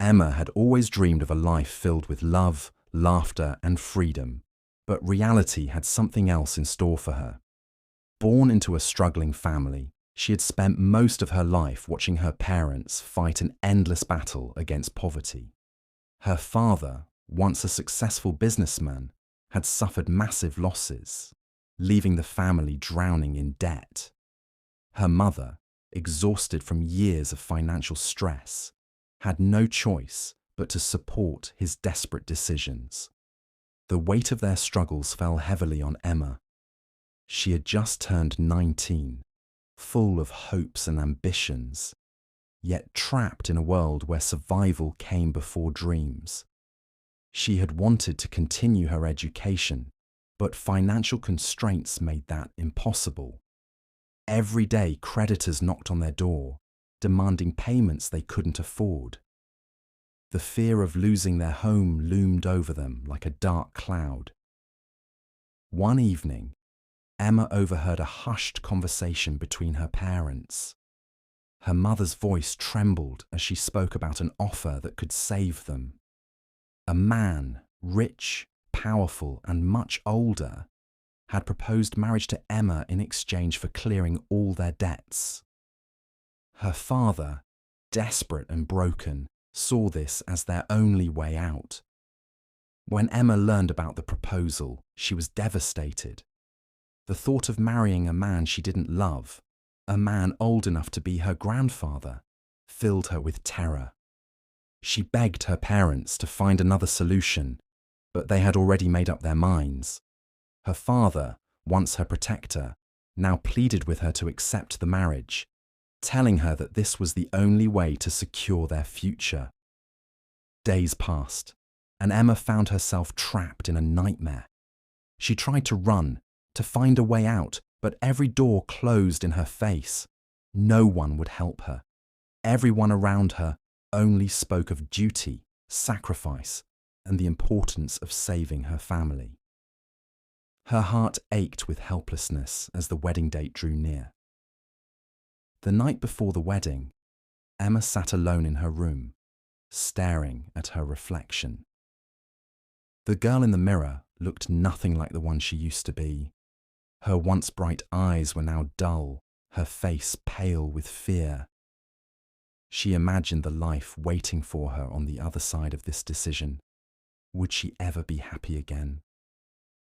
Emma had always dreamed of a life filled with love, laughter, and freedom, but reality had something else in store for her. Born into a struggling family, she had spent most of her life watching her parents fight an endless battle against poverty. Her father, once a successful businessman, had suffered massive losses, leaving the family drowning in debt. Her mother, exhausted from years of financial stress, had no choice but to support his desperate decisions. The weight of their struggles fell heavily on Emma. She had just turned 19, full of hopes and ambitions, yet trapped in a world where survival came before dreams. She had wanted to continue her education, but financial constraints made that impossible. Every day, creditors knocked on their door, demanding payments they couldn't afford. The fear of losing their home loomed over them like a dark cloud. One evening, Emma overheard a hushed conversation between her parents. Her mother's voice trembled as she spoke about an offer that could save them. A man, rich, powerful, and much older, had proposed marriage to Emma in exchange for clearing all their debts. Her father, desperate and broken, saw this as their only way out. When Emma learned about the proposal, she was devastated. The thought of marrying a man she didn't love, a man old enough to be her grandfather, filled her with terror. She begged her parents to find another solution, but they had already made up their minds. Her father, once her protector, now pleaded with her to accept the marriage, telling her that this was the only way to secure their future. Days passed, and Emma found herself trapped in a nightmare. She tried to run, to find a way out, but every door closed in her face. No one would help her. Everyone around her only spoke of duty, sacrifice, and the importance of saving her family. Her heart ached with helplessness as the wedding date drew near. The night before the wedding, Emma sat alone in her room, staring at her reflection. The girl in the mirror looked nothing like the one she used to be. Her once bright eyes were now dull, her face pale with fear. She imagined the life waiting for her on the other side of this decision. Would she ever be happy again?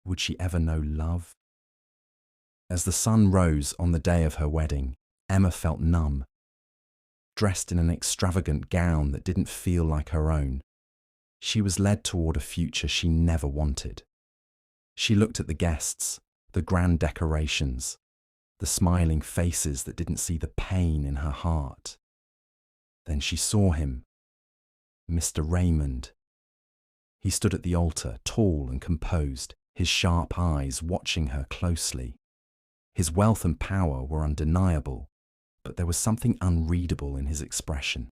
Would she ever know love? As the sun rose on the day of her wedding, Emma felt numb. Dressed in an extravagant gown that didn't feel like her own, she was led toward a future she never wanted. She looked at the guests, the grand decorations, the smiling faces that didn't see the pain in her heart. Then she saw him, Mr. Raymond. He stood at the altar, tall and composed, his sharp eyes watching her closely. His wealth and power were undeniable, but there was something unreadable in his expression.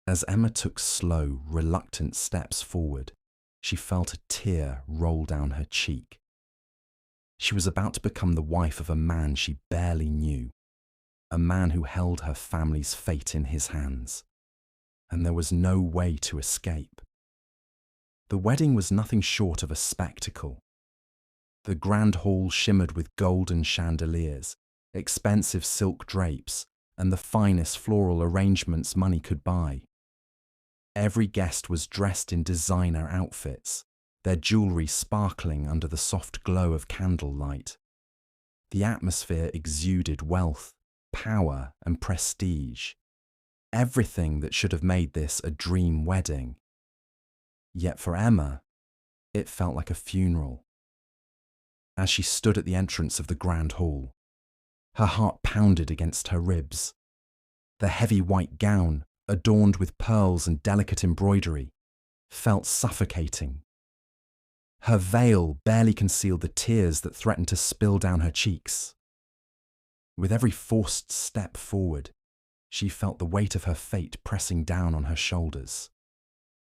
As Emma took slow, reluctant steps forward, she felt a tear roll down her cheek. She was about to become the wife of a man she barely knew, a man who held her family's fate in his hands, and there was no way to escape. The wedding was nothing short of a spectacle. The grand hall shimmered with golden chandeliers, expensive silk drapes, and the finest floral arrangements money could buy. Every guest was dressed in designer outfits, their jewelry sparkling under the soft glow of candlelight. The atmosphere exuded wealth, power, and prestige, everything that should have made this a dream wedding. Yet for Emma, it felt like a funeral. As she stood at the entrance of the grand hall, her heart pounded against her ribs. The heavy white gown, adorned with pearls and delicate embroidery, felt suffocating. Her veil barely concealed the tears that threatened to spill down her cheeks. With every forced step forward, she felt the weight of her fate pressing down on her shoulders.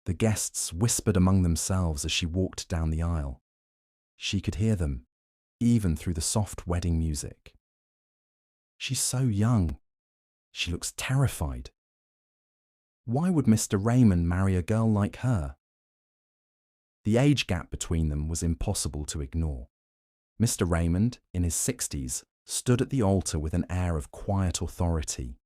The guests whispered among themselves as she walked down the aisle. She could hear them, even through the soft wedding music. She's so young. She looks terrified. Why would Mr. Raymond marry a girl like her? The age gap between them was impossible to ignore. Mr. Raymond, in his 60s, stood at the altar with an air of quiet authority.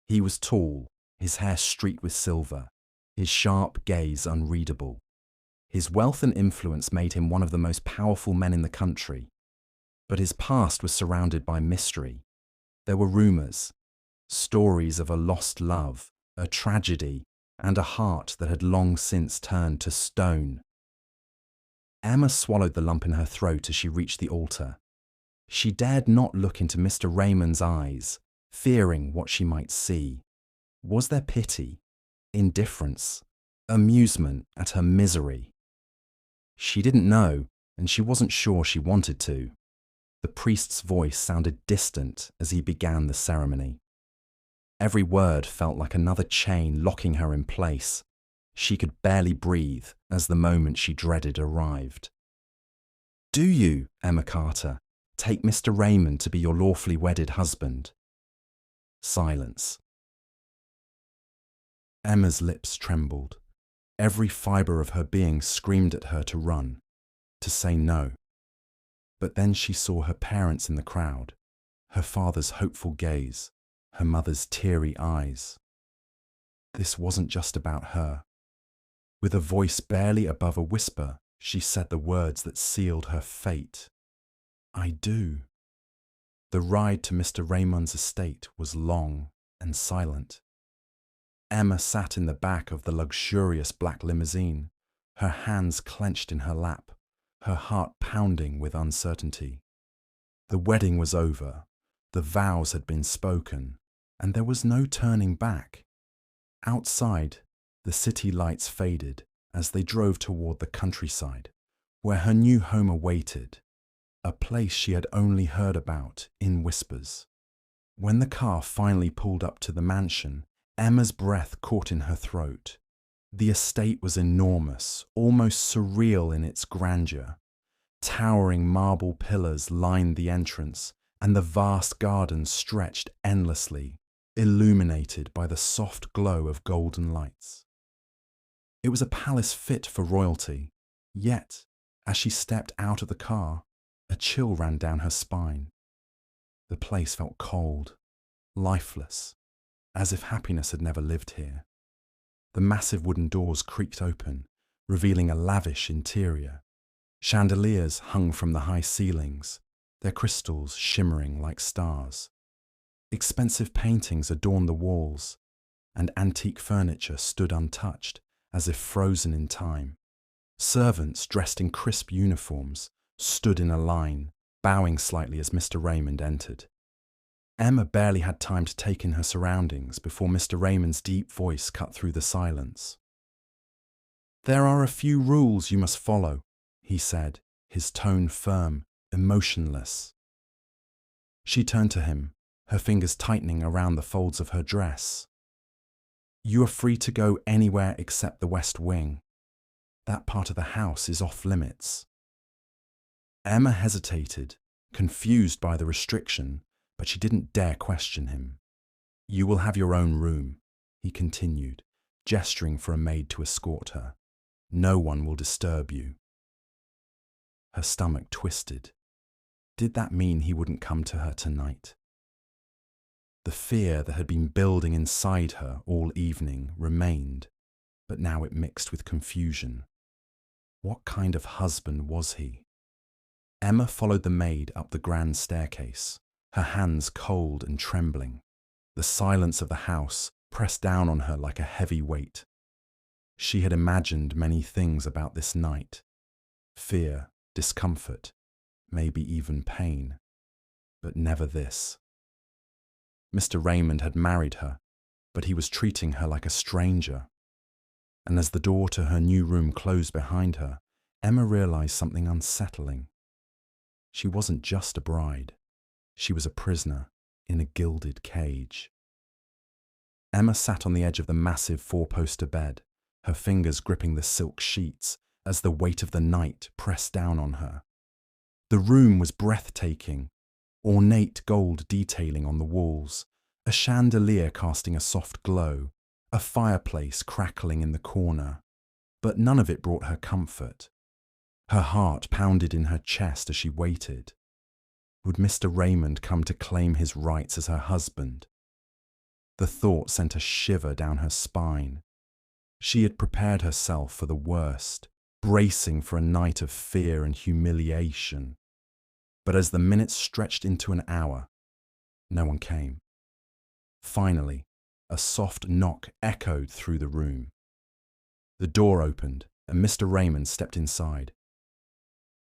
He was tall, his hair streaked with silver, his sharp gaze unreadable. His wealth and influence made him one of the most powerful men in the country. But his past was surrounded by mystery. There were rumors, stories of a lost love, a tragedy, and a heart that had long since turned to stone. Emma swallowed the lump in her throat as she reached the altar. She dared not look into Mr. Raymond's eyes, fearing what she might see. Was there pity, indifference, amusement at her misery? She didn't know, and she wasn't sure she wanted to. The priest's voice sounded distant as he began the ceremony. Every word felt like another chain locking her in place. She could barely breathe as the moment she dreaded arrived. "Do you, Emma Carter, take Mr. Raymond to be your lawfully wedded husband?" Silence. Emma's lips trembled. Every fibre of her being screamed at her to run, to say no. But then she saw her parents in the crowd, her father's hopeful gaze, her mother's teary eyes. This wasn't just about her. With a voice barely above a whisper, she said the words that sealed her fate. "I do." The ride to Mr. Raymond's estate was long and silent. Emma sat in the back of the luxurious black limousine, her hands clenched in her lap, her heart pounding with uncertainty. The wedding was over, the vows had been spoken, and there was no turning back. Outside, the city lights faded as they drove toward the countryside, where her new home awaited, a place she had only heard about in whispers. When the car finally pulled up to the mansion, Emma's breath caught in her throat. The estate was enormous, almost surreal in its grandeur. Towering marble pillars lined the entrance, and the vast garden stretched endlessly, illuminated by the soft glow of golden lights. It was a palace fit for royalty, yet, as she stepped out of the car, a chill ran down her spine. The place felt cold, lifeless, as if happiness had never lived here. The massive wooden doors creaked open, revealing a lavish interior. Chandeliers hung from the high ceilings, their crystals shimmering like stars. Expensive paintings adorned the walls, and antique furniture stood untouched, as if frozen in time. Servants dressed in crisp uniforms stood in a line, bowing slightly as Mr. Raymond entered. Emma barely had time to take in her surroundings before Mr. Raymond's deep voice cut through the silence. "There are a few rules you must follow," he said, his tone firm, emotionless. She turned to him, her fingers tightening around the folds of her dress. "You are free to go anywhere except the West Wing. That part of the house is off limits." Emma hesitated, confused by the restriction, but she didn't dare question him. "You will have your own room," he continued, gesturing for a maid to escort her. "No one will disturb you." Her stomach twisted. Did that mean he wouldn't come to her tonight? The fear that had been building inside her all evening remained, but now it mixed with confusion. What kind of husband was he? Emma followed the maid up the grand staircase, her hands cold and trembling. The silence of the house pressed down on her like a heavy weight. She had imagined many things about this night: fear, discomfort, maybe even pain, but never this. Mr. Raymond had married her, but he was treating her like a stranger. And as the door to her new room closed behind her, Emma realized something unsettling. She wasn't just a bride. She was a prisoner in a gilded cage. Emma sat on the edge of the massive four-poster bed, her fingers gripping the silk sheets as the weight of the night pressed down on her. The room was breathtaking, ornate gold detailing on the walls, a chandelier casting a soft glow, a fireplace crackling in the corner, but none of it brought her comfort. Her heart pounded in her chest as she waited. Would Mr. Raymond come to claim his rights as her husband? The thought sent a shiver down her spine. She had prepared herself for the worst, bracing for a night of fear and humiliation. But as the minutes stretched into an hour, no one came. Finally, a soft knock echoed through the room. The door opened, and Mr. Raymond stepped inside.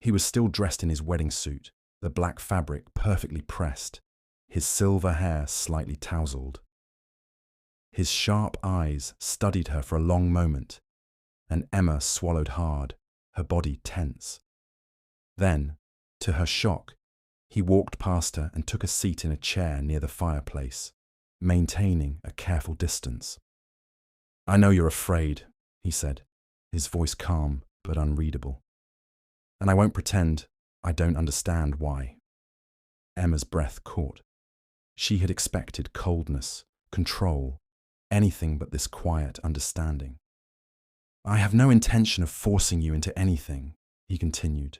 He was still dressed in his wedding suit, the black fabric perfectly pressed, his silver hair slightly tousled. His sharp eyes studied her for a long moment, and Emma swallowed hard, her body tense. Then, to her shock, he walked past her and took a seat in a chair near the fireplace, maintaining a careful distance. "I know you're afraid," he said, his voice calm but unreadable. "And I won't pretend I don't understand why." Emma's breath caught. She had expected coldness, control, anything but this quiet understanding. "I have no intention of forcing you into anything," he continued.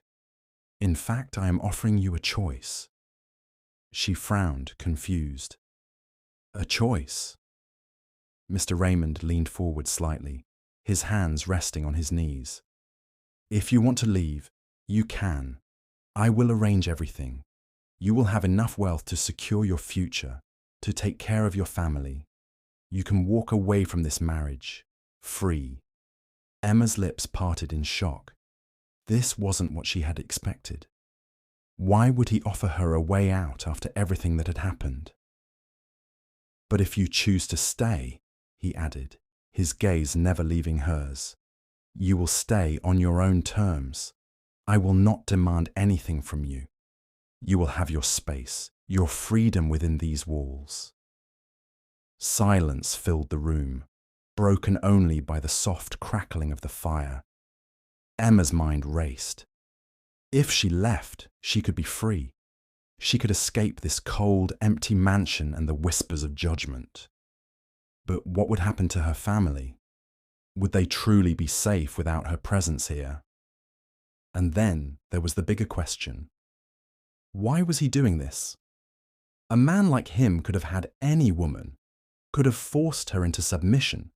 "In fact, I am offering you a choice." She frowned, confused. "A choice?" Mr. Raymond leaned forward slightly, his hands resting on his knees. "If you want to leave, you can. I will arrange everything. You will have enough wealth to secure your future, to take care of your family. You can walk away from this marriage, free." Emma's lips parted in shock. This wasn't what she had expected. Why would he offer her a way out after everything that had happened? "But if you choose to stay," he added, his gaze never leaving hers, "you will stay on your own terms. I will not demand anything from you. You will have your space, your freedom within these walls." Silence filled the room, broken only by the soft crackling of the fire. Emma's mind raced. If she left, she could be free. She could escape this cold, empty mansion and the whispers of judgment. But what would happen to her family? Would they truly be safe without her presence here? And then there was the bigger question. Why was he doing this? A man like him could have had any woman, could have forced her into submission.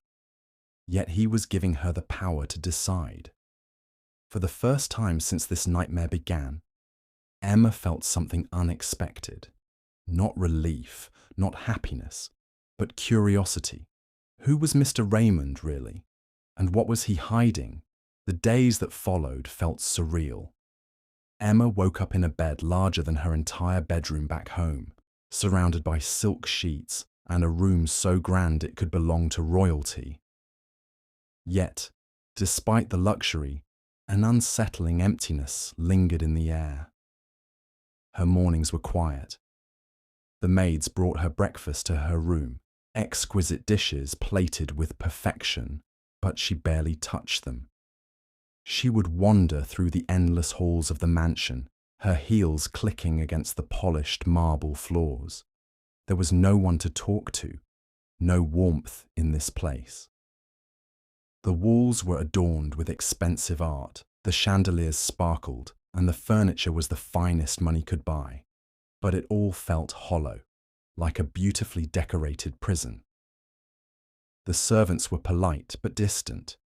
Yet he was giving her the power to decide. For the first time since this nightmare began, Emma felt something unexpected. Not relief, not happiness, but curiosity. Who was Mr. Raymond, really? And what was he hiding? The days that followed felt surreal. Emma woke up in a bed larger than her entire bedroom back home, surrounded by silk sheets and a room so grand it could belong to royalty. Yet, despite the luxury, an unsettling emptiness lingered in the air. Her mornings were quiet. The maids brought her breakfast to her room, exquisite dishes plated with perfection, but she barely touched them. She would wander through the endless halls of the mansion, her heels clicking against the polished marble floors. There was no one to talk to, no warmth in this place. The walls were adorned with expensive art, the chandeliers sparkled, and the furniture was the finest money could buy. But it all felt hollow, like a beautifully decorated prison. The servants were polite but distant.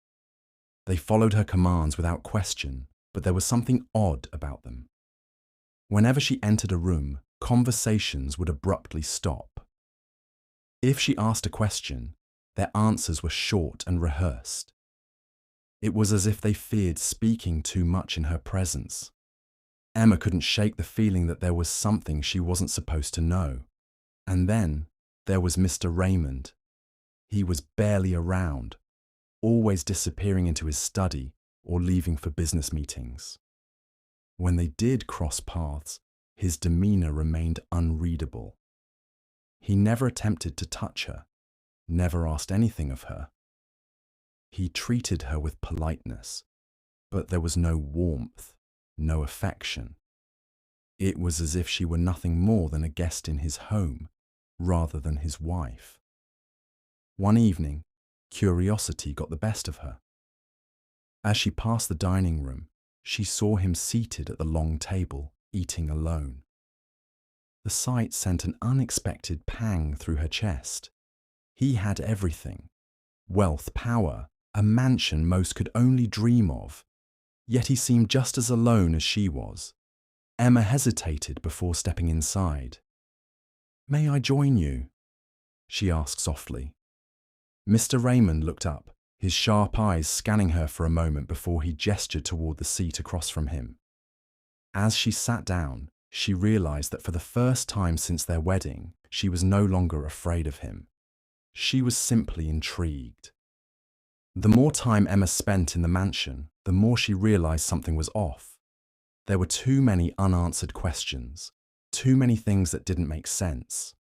They followed her commands without question, but there was something odd about them. Whenever she entered a room, conversations would abruptly stop. If she asked a question, their answers were short and rehearsed. It was as if they feared speaking too much in her presence. Emma couldn't shake the feeling that there was something she wasn't supposed to know. And then there was Mr. Raymond. He was barely around, always disappearing into his study or leaving for business meetings. When they did cross paths, his demeanor remained unreadable. He never attempted to touch her, never asked anything of her. He treated her with politeness, but there was no warmth, no affection. It was as if she were nothing more than a guest in his home, rather than his wife. One evening, Curiosity got the best of her. As she passed the dining room, she saw him seated at the long table, eating alone. The sight sent an unexpected pang through her chest. He had everything: wealth, power, a mansion most could only dream of. Yet he seemed just as alone as she was. Emma hesitated before stepping inside. "May I join you?" she asked softly. Mr. Raymond looked up, his sharp eyes scanning her for a moment before he gestured toward the seat across from him. As she sat down, she realized that for the first time since their wedding, she was no longer afraid of him. She was simply intrigued. The more time Emma spent in the mansion, the more she realized something was off. There were too many unanswered questions, too many things that didn't make sense.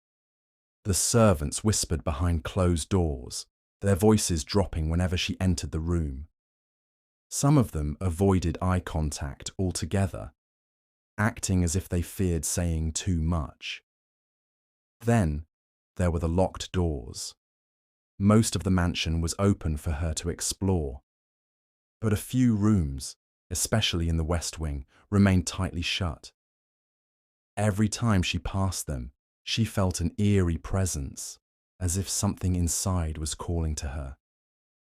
The servants whispered behind closed doors, their voices dropping whenever she entered the room. Some of them avoided eye contact altogether, acting as if they feared saying too much. Then there were the locked doors. Most of the mansion was open for her to explore, but a few rooms, especially in the West Wing, remained tightly shut. Every time she passed them, she felt an eerie presence, as if something inside was calling to her.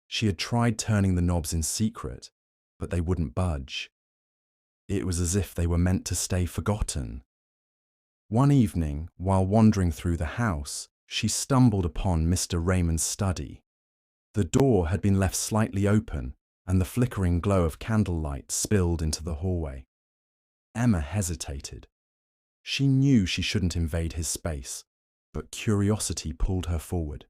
She had tried turning the knobs in secret, but they wouldn't budge. It was as if they were meant to stay forgotten. One evening, while wandering through the house, she stumbled upon Mr. Raymond's study. The door had been left slightly open, and the flickering glow of candlelight spilled into the hallway. Emma hesitated. She knew she shouldn't invade his space, but curiosity pulled her forward.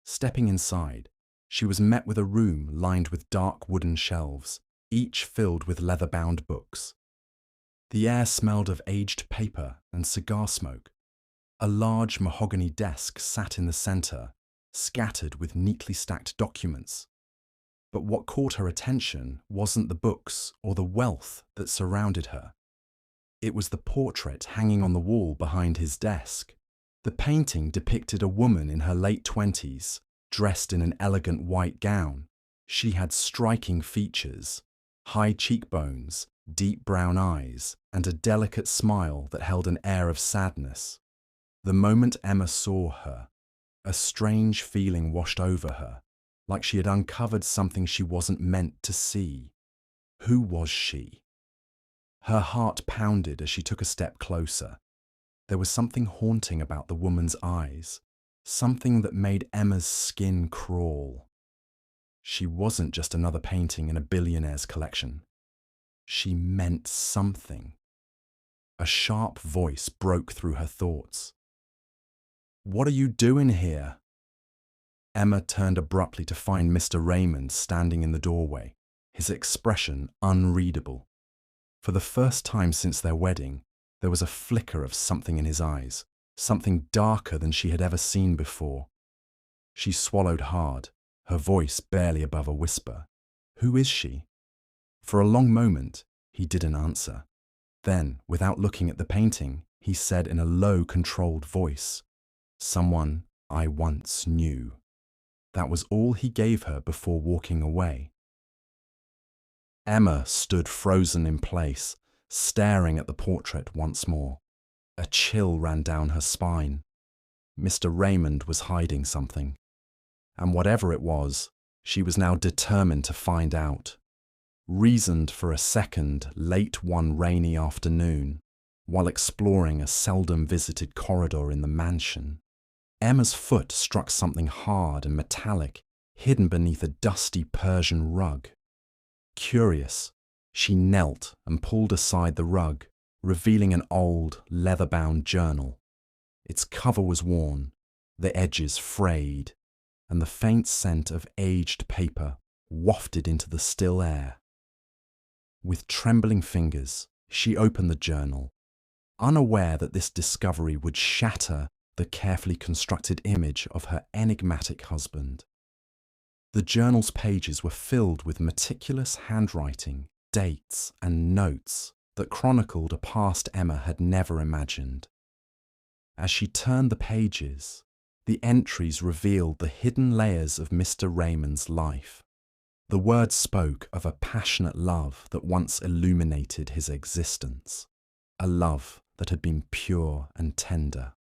Stepping inside, she was met with a room lined with dark wooden shelves, each filled with leather-bound books. The air smelled of aged paper and cigar smoke. A large mahogany desk sat in the center, scattered with neatly stacked documents. But what caught her attention wasn't the books or the wealth that surrounded her. It was the portrait hanging on the wall behind his desk. The painting depicted a woman in her late 20s, dressed in an elegant white gown. She had striking features: high cheekbones, deep brown eyes, and a delicate smile that held an air of sadness. The moment Emma saw her, a strange feeling washed over her, like she had uncovered something she wasn't meant to see. Who was she? Her heart pounded as she took a step closer. There was something haunting about the woman's eyes, something that made Emma's skin crawl. She wasn't just another painting in a billionaire's collection. She meant something. A sharp voice broke through her thoughts. "What are you doing here?" Emma turned abruptly to find Mr. Raymond standing in the doorway, his expression unreadable. For the first time since their wedding, there was a flicker of something in his eyes, something darker than she had ever seen before. She swallowed hard, her voice barely above a whisper. "Who is she?" For a long moment, he didn't answer. Then, without looking at the painting, he said in a low, controlled voice, "Someone I once knew." That was all he gave her before walking away. Emma stood frozen in place, staring at the portrait once more. A chill ran down her spine. Mr. Raymond was hiding something. And whatever it was, she was now determined to find out. Reasoned for a second late one rainy afternoon, while exploring a seldom visited corridor in the mansion, Emma's foot struck something hard and metallic, hidden beneath a dusty Persian rug. Curious, she knelt and pulled aside the rug, revealing an old, leather-bound journal. Its cover was worn, the edges frayed, and the faint scent of aged paper wafted into the still air. With trembling fingers, she opened the journal, unaware that this discovery would shatter the carefully constructed image of her enigmatic husband. The journal's pages were filled with meticulous handwriting, dates, and notes that chronicled a past Emma had never imagined. As she turned the pages, The entries revealed the hidden layers of Mr. Raymond's life. The words spoke of a passionate love that once illuminated his existence, a love that had been pure and tender.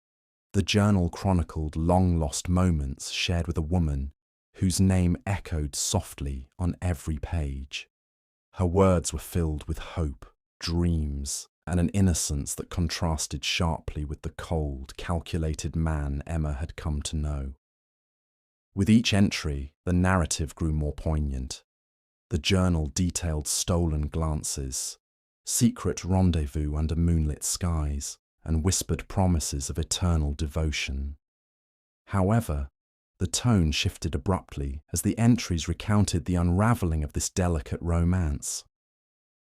The journal chronicled long-lost moments shared with a woman whose name echoed softly on every page. Her words were filled with hope, dreams, and an innocence that contrasted sharply with the cold, calculated man Emma had come to know. With each entry, the narrative grew more poignant. The journal detailed stolen glances, secret rendezvous under moonlit skies, and whispered promises of eternal devotion. However, the tone shifted abruptly as the entries recounted the unraveling of this delicate romance.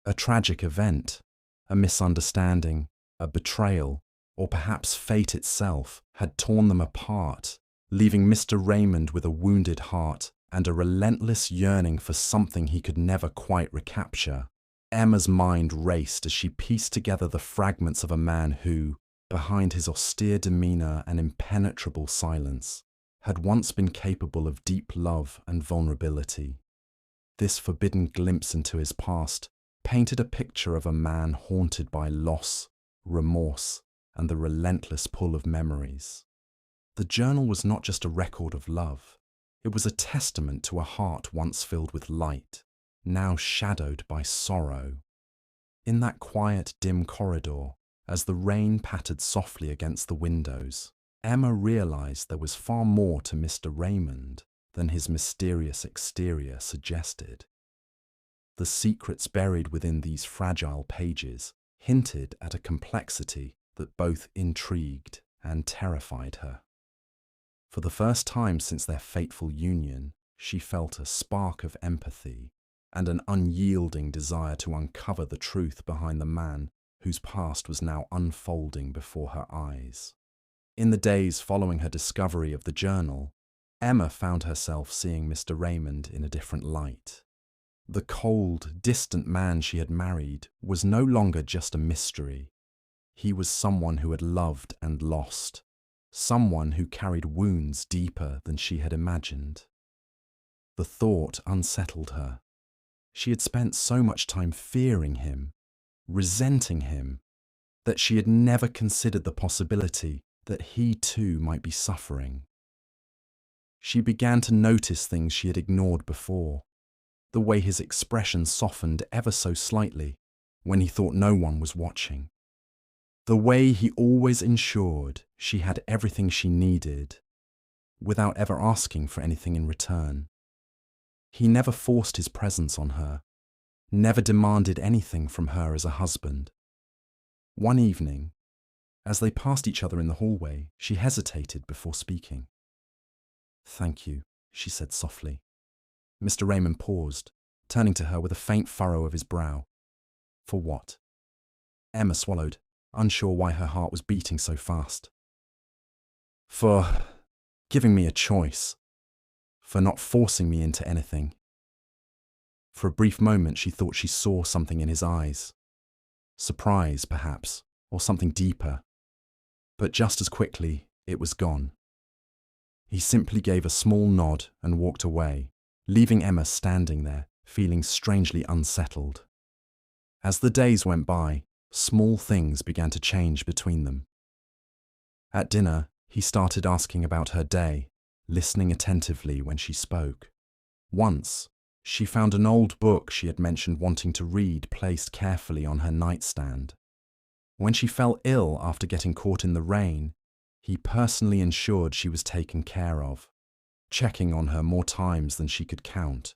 A tragic event, a misunderstanding, a betrayal, or perhaps fate itself had torn them apart, leaving Mr. Raymond with a wounded heart and a relentless yearning for something he could never quite recapture. Emma's mind raced as she pieced together the fragments of a man who, behind his austere demeanour and impenetrable silence, had once been capable of deep love and vulnerability. This forbidden glimpse into his past painted a picture of a man haunted by loss, remorse, and the relentless pull of memories. The journal was not just a record of love. It was a testament to a heart once filled with light, now shadowed by sorrow. In that quiet, dim corridor, as the rain pattered softly against the windows, Emma realized there was far more to Mr. Raymond than his mysterious exterior suggested. The secrets buried within these fragile pages hinted at a complexity that both intrigued and terrified her. For the first time since their fateful union, she felt a spark of empathy and an unyielding desire to uncover the truth behind the man whose past was now unfolding before her eyes. In the days following her discovery of the journal, Emma found herself seeing Mr. Raymond in a different light. The cold, distant man she had married was no longer just a mystery. He was someone who had loved and lost, someone who carried wounds deeper than she had imagined. The thought unsettled her. She had spent so much time fearing him, resenting him, that she had never considered the possibility that he too might be suffering. She began to notice things she had ignored before, the way his expression softened ever so slightly when he thought no one was watching, the way he always ensured she had everything she needed without ever asking for anything in return. He never forced his presence on her, never demanded anything from her as a husband. One evening, as they passed each other in the hallway, she hesitated before speaking. "Thank you," she said softly. Mr. Raymond paused, turning to her with a faint furrow of his brow. "For what?" Emma swallowed, unsure why her heart was beating so fast. "For giving me a choice. For not forcing me into anything." For a brief moment she thought she saw something in his eyes. Surprise, perhaps, or something deeper. But just as quickly, it was gone. He simply gave a small nod and walked away, leaving Emma standing there, feeling strangely unsettled. As the days went by, small things began to change between them. At dinner, he started asking about her day, listening attentively when she spoke. Once, she found an old book she had mentioned wanting to read placed carefully on her nightstand. When she fell ill after getting caught in the rain, he personally ensured she was taken care of, checking on her more times than she could count.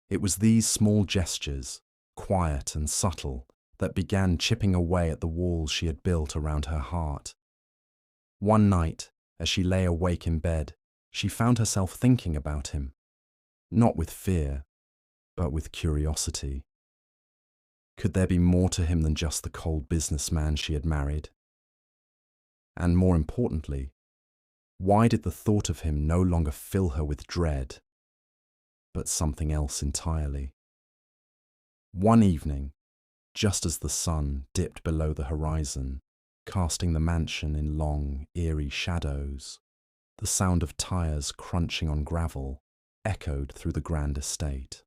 It was these small gestures, quiet and subtle, that began chipping away at the walls she had built around her heart. One night, as she lay awake in bed, she found herself thinking about him, not with fear, but with curiosity. Could there be more to him than just the cold businessman she had married? And more importantly, why did the thought of him no longer fill her with dread, but something else entirely? One evening, just as the sun dipped below the horizon, casting the mansion in long, eerie shadows, The sound of tires crunching on gravel echoed through the grand estate.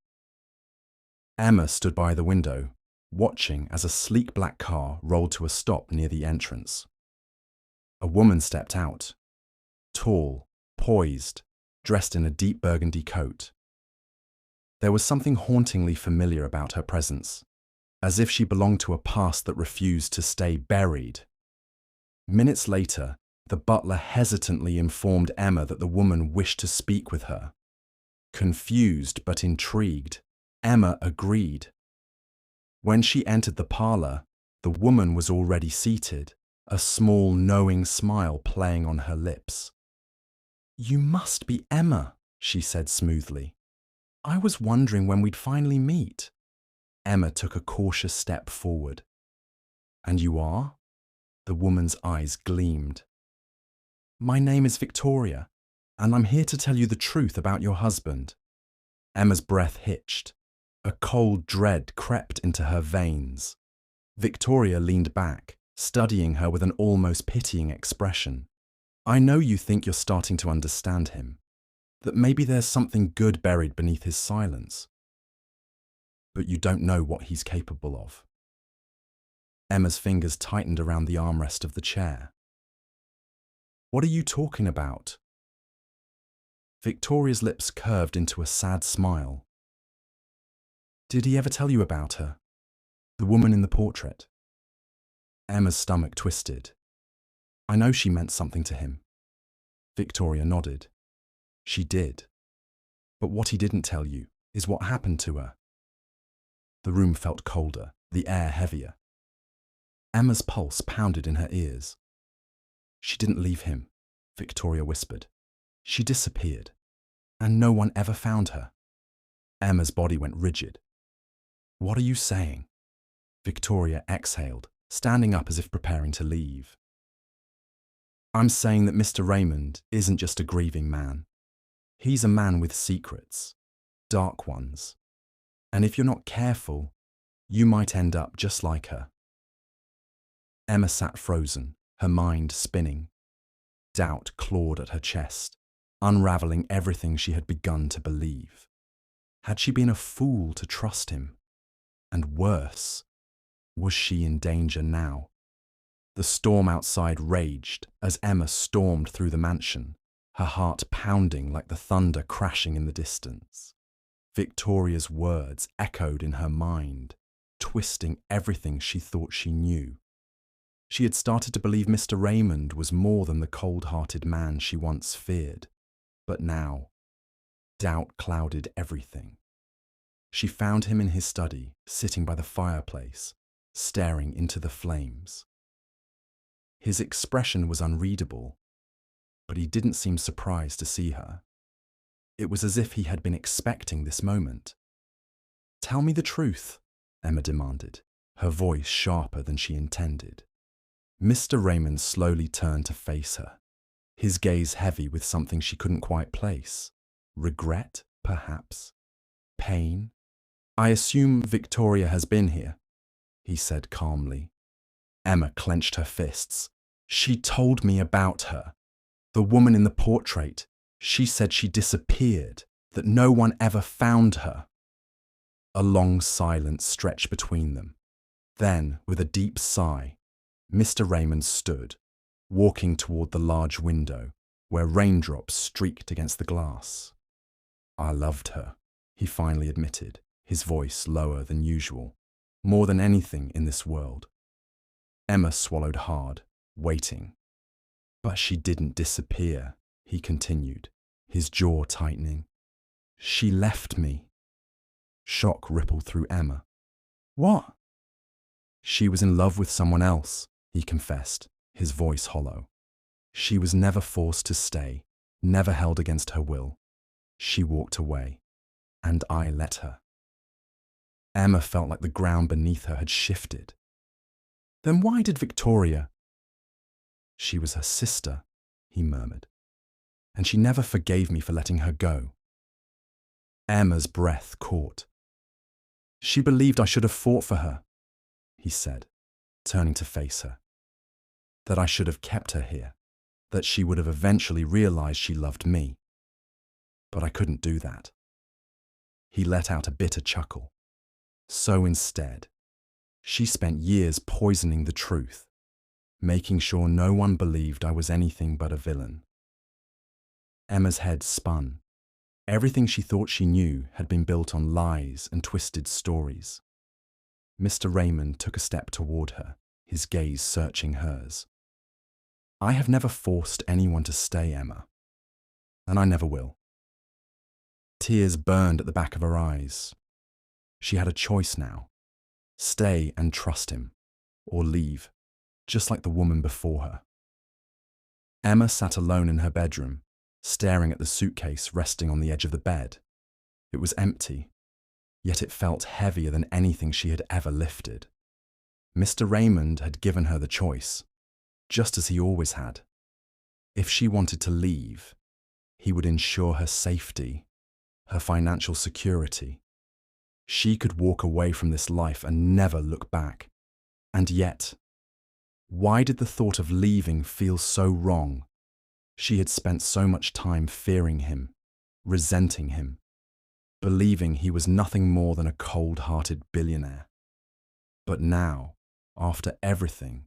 Emma stood by the window, watching as a sleek black car rolled to a stop near the entrance. A woman stepped out, tall, poised, dressed in a deep burgundy coat. There was something hauntingly familiar about her presence, as if she belonged to a past that refused to stay buried. Minutes later, the butler hesitantly informed Emma that the woman wished to speak with her. Confused but intrigued, Emma agreed. When she entered the parlour, the woman was already seated, a small, knowing smile playing on her lips. "You must be Emma," she said smoothly. "I was wondering when we'd finally meet." Emma took a cautious step forward. "And you are?" The woman's eyes gleamed. "My name is Victoria, and I'm here to tell you the truth about your husband." Emma's breath hitched. A cold dread crept into her veins. Victoria leaned back, studying her with an almost pitying expression. "I know you think you're starting to understand him, that maybe there's something good buried beneath his silence. But you don't know what he's capable of." Emma's fingers tightened around the armrest of the chair. "What are you talking about?" Victoria's lips curved into a sad smile. "Did he ever tell you about her? The woman in the portrait?" Emma's stomach twisted. "I know she meant something to him." Victoria nodded. "She did. But what he didn't tell you is what happened to her." The room felt colder, the air heavier. Emma's pulse pounded in her ears. "She didn't leave him," Victoria whispered. "She disappeared, and no one ever found her." Emma's body went rigid. "What are you saying?" Victoria exhaled, standing up as if preparing to leave. "I'm saying that Mr. Raymond isn't just a grieving man. He's a man with secrets, dark ones. And if you're not careful, you might end up just like her." Emma sat frozen, her mind spinning. Doubt clawed at her chest, unraveling everything she had begun to believe. Had she been a fool to trust him? And worse, was she in danger now? The storm outside raged as Emma stormed through the mansion, her heart pounding like the thunder crashing in the distance. Victoria's words echoed in her mind, twisting everything she thought she knew. She had started to believe Mr. Raymond was more than the cold-hearted man she once feared. But now, doubt clouded everything. She found him in his study, sitting by the fireplace, staring into the flames. His expression was unreadable, but he didn't seem surprised to see her. It was as if he had been expecting this moment. "Tell me the truth," Emma demanded, her voice sharper than she intended. Mr. Raymond slowly turned to face her, his gaze heavy with something she couldn't quite place. Regret, perhaps? Pain? "I assume Victoria has been here," he said calmly. Emma clenched her fists. "She told me about her. The woman in the portrait. She said she disappeared, that no one ever found her." A long silence stretched between them. Then, with a deep sigh, Mr. Raymond stood, walking toward the large window, where raindrops streaked against the glass. "I loved her," he finally admitted, his voice lower than usual. "More than anything in this world." Emma swallowed hard, waiting. "But she didn't disappear," he continued, his jaw tightening. "She left me." Shock rippled through Emma. "What?" "She was in love with someone else," he confessed, his voice hollow. "She was never forced to stay, never held against her will. She walked away, and I let her." Emma felt like the ground beneath her had shifted. "Then why did Victoria—" "She was her sister," he murmured, "and she never forgave me for letting her go." Emma's breath caught. "She believed I should have fought for her," he said, turning to face her. "That I should have kept her here, that she would have eventually realized she loved me. But I couldn't do that. He let out a bitter chuckle. So instead, she spent years poisoning the truth, making sure no one believed I was anything but a villain. Emma's head spun. Everything she thought she knew had been built on lies and twisted stories. Mr. Raymond took a step toward her, his gaze searching hers. I have never forced anyone to stay, Emma, and I never will. Tears burned at the back of her eyes. She had a choice now. Stay and trust him, or leave, just like the woman before her. Emma sat alone in her bedroom, staring at the suitcase resting on the edge of the bed. It was empty, yet it felt heavier than anything she had ever lifted. Mr. Raymond had given her the choice, just as he always had. If she wanted to leave, he would ensure her safety, her financial security. She could walk away from this life and never look back. And yet, why did the thought of leaving feel so wrong? She had spent so much time fearing him, resenting him, believing he was nothing more than a cold-hearted billionaire. But now, after everything,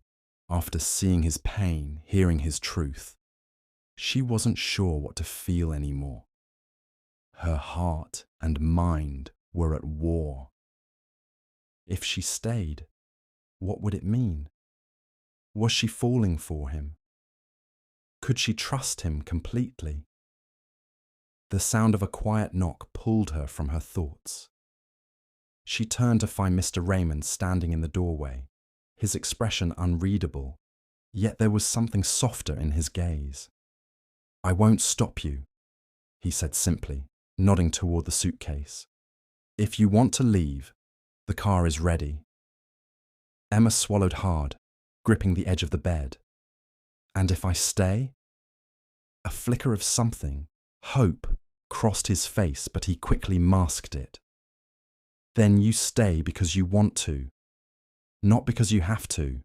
after seeing his pain, hearing his truth, she wasn't sure what to feel anymore. Her heart and mind were at war. If she stayed, what would it mean? Was she falling for him? Could she trust him completely? The sound of a quiet knock pulled her from her thoughts. She turned to find Mr. Raymond standing in the doorway, his expression unreadable, yet there was something softer in his gaze. "I won't stop you," he said simply, nodding toward the suitcase. "If you want to leave, the car is ready." Emma swallowed hard, gripping the edge of the bed. "And if I stay?" A flicker of something, hope, crossed his face, but he quickly masked it. "Then you stay because you want to, not because you have to."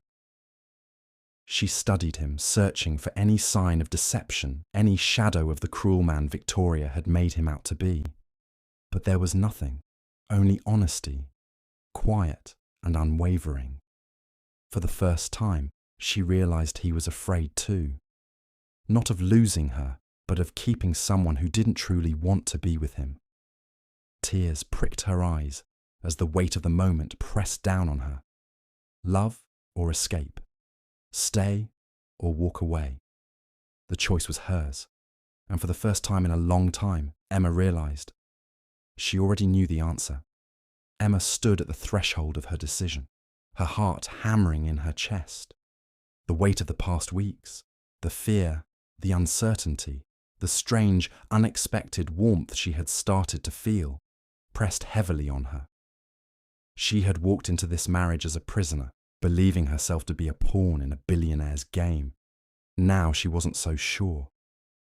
She studied him, searching for any sign of deception, any shadow of the cruel man Victoria had made him out to be. But there was nothing, only honesty, quiet and unwavering. For the first time, she realized he was afraid too. Not of losing her, but of keeping someone who didn't truly want to be with him. Tears pricked her eyes as the weight of the moment pressed down on her. Love or escape? Stay or walk away? The choice was hers, and for the first time in a long time, Emma realized. She already knew the answer. Emma stood at the threshold of her decision, her heart hammering in her chest. The weight of the past weeks, the fear, the uncertainty, the strange, unexpected warmth she had started to feel, pressed heavily on her. She had walked into this marriage as a prisoner, believing herself to be a pawn in a billionaire's game. Now she wasn't so sure.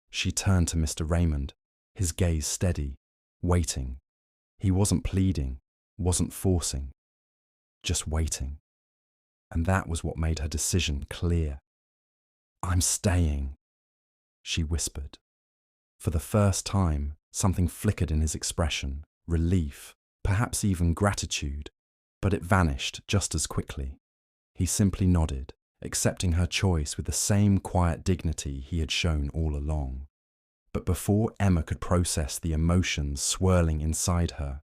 She turned to Mr. Raymond, his gaze steady, waiting. He wasn't pleading, wasn't forcing, just waiting. And that was what made her decision clear. "I'm staying," she whispered. For the first time, something flickered in his expression, relief, perhaps even gratitude, but it vanished just as quickly. He simply nodded, accepting her choice with the same quiet dignity he had shown all along. But before Emma could process the emotions swirling inside her,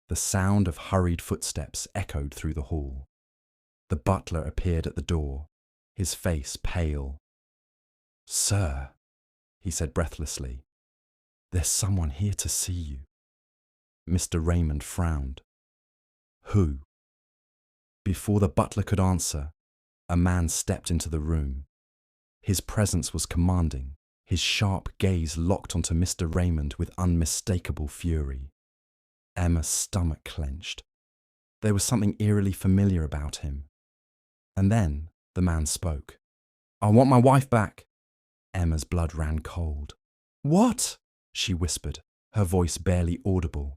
the sound of hurried footsteps echoed through the hall. The butler appeared at the door, his face pale. "Sir," he said breathlessly, "there's someone here to see you." Mr. Raymond frowned. "Who?" Before the butler could answer, a man stepped into the room. His presence was commanding, his sharp gaze locked onto Mr. Raymond with unmistakable fury. Emma's stomach clenched. There was something eerily familiar about him. And then the man spoke. "I want my wife back." Emma's blood ran cold. "What?" she whispered, her voice barely audible.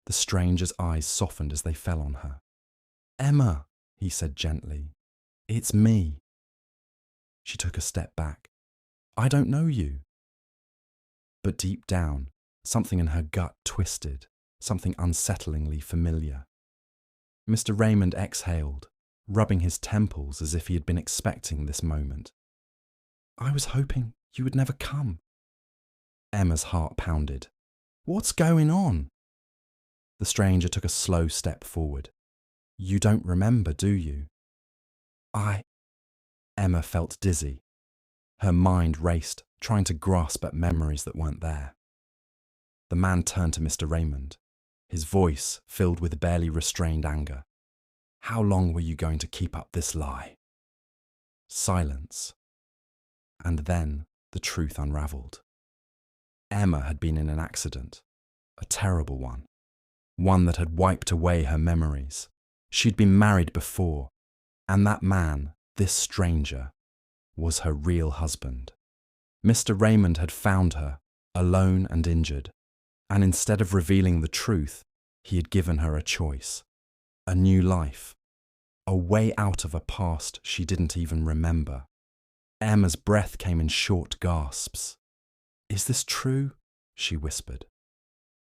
The stranger's eyes softened as they fell on her. "Emma," he said gently, "it's me." She took a step back. I don't know you. But deep down, something in her gut twisted, something unsettlingly familiar. Mr. Raymond exhaled, rubbing his temples as if he had been expecting this moment. I was hoping you would never come. Emma's heart pounded. What's going on? The stranger took a slow step forward. You don't remember, do you? Emma felt dizzy. Her mind raced, trying to grasp at memories that weren't there. The man turned to Mr. Raymond, his voice filled with barely restrained anger. How long were you going to keep up this lie? Silence. And then the truth unraveled. Emma had been in an accident, a terrible one that had wiped away her memories. She'd been married before, and that man, this stranger, was her real husband. Mr. Raymond had found her, alone and injured, and instead of revealing the truth, he had given her a choice, a new life, a way out of a past she didn't even remember. Emma's breath came in short gasps. Is this true? She whispered.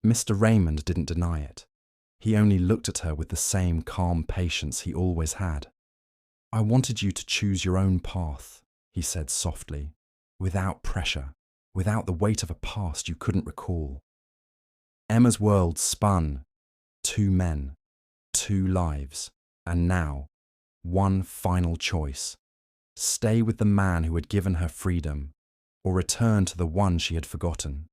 Mr. Raymond didn't deny it. He only looked at her with the same calm patience he always had. I wanted you to choose your own path, he said softly, without pressure, without the weight of a past you couldn't recall. Emma's world spun. 2 men, 2 lives, and now, one final choice. Stay with the man who had given her freedom, or return to the one she had forgotten.